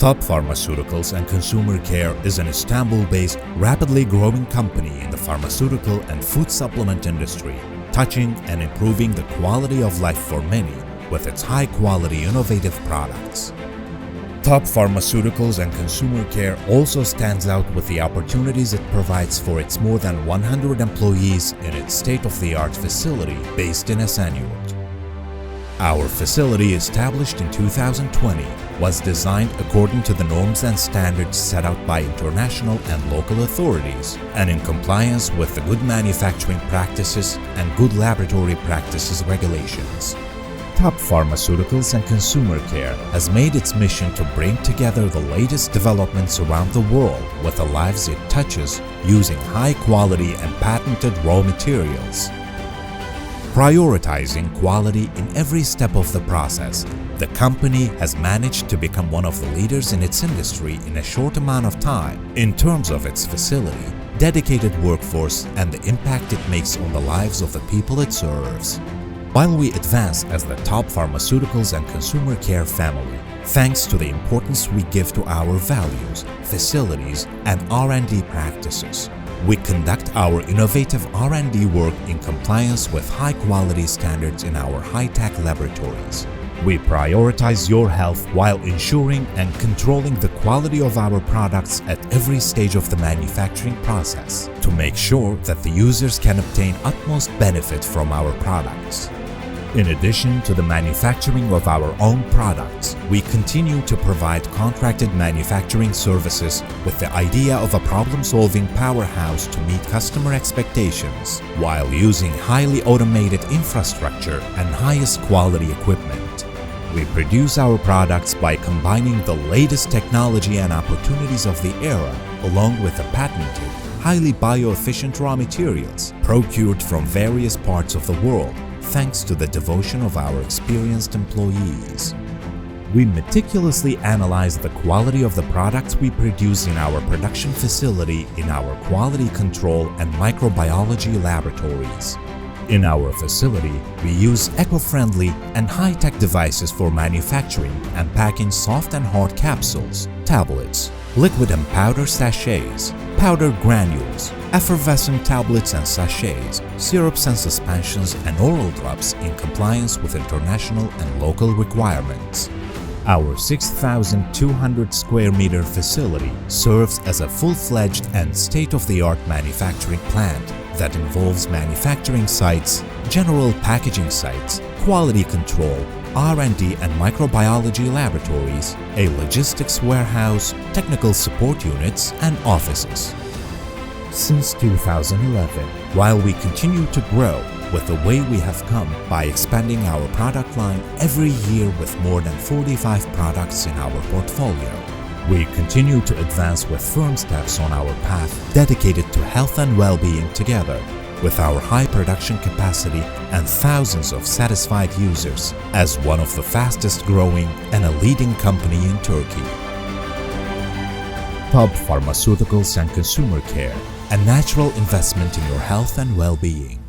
TAB Pharmaceuticals and Consumer Care is an Istanbul-based, rapidly growing company in the pharmaceutical and food supplement industry, touching and improving the quality of life for many with its high-quality, innovative products. TAB Pharmaceuticals and Consumer Care also stands out with the opportunities it provides for its more than 100 employees in its state-of-the-art facility based in Esenyurt. Our facility, established in 2020, was designed according to the norms and standards set out by international and local authorities and in compliance with the good manufacturing practices and good laboratory practices regulations. TAB Pharmaceuticals and Consumer Care has made its mission to bring together the latest developments around the world with the lives it touches using high-quality and patented raw materials. Prioritizing quality in every step of the process, the company has managed to become one of the leaders in its industry in a short amount of time in terms of its facility, dedicated workforce, and the impact it makes on the lives of the people it serves. While we advance as the TAB Pharmaceuticals and Consumer Care family, thanks to the importance we give to our values, facilities, and R&D practices, we conduct our innovative R&D work in compliance with high-quality standards in our high-tech laboratories. We prioritize your health while ensuring and controlling the quality of our products at every stage of the manufacturing process to make sure that the users can obtain utmost benefit from our products. In addition to the manufacturing of our own products, we continue to provide contracted manufacturing services with the idea of a problem-solving powerhouse to meet customer expectations, while using highly automated infrastructure and highest quality equipment. We produce our products by combining the latest technology and opportunities of the era, along with the patented, highly bioefficient raw materials procured from various parts of the world, thanks to the devotion of our experienced employees. We meticulously analyze the quality of the products we produce in our production facility in our quality control and microbiology laboratories. In our facility, we use eco-friendly and high-tech devices for manufacturing and packing soft and hard capsules, tablets, liquid and powder sachets, powdered granules, effervescent tablets and sachets, syrups and suspensions, and oral drops in compliance with international and local requirements. Our 6,200 square meter facility serves as a full-fledged and state-of-the-art manufacturing plant that involves manufacturing sites, general packaging sites, quality control, R&D and microbiology laboratories, a logistics warehouse, technical support units, and offices. Since 2011, while we continue to grow with the way we have come by expanding our product line every year with more than 45 products in our portfolio, we continue to advance with firm steps on our path dedicated to health and well-being together, with our high production capacity and thousands of satisfied users as one of the fastest growing and a leading company in Turkey. TAB Pharmaceuticals and Consumer Care, a natural investment in your health and well-being.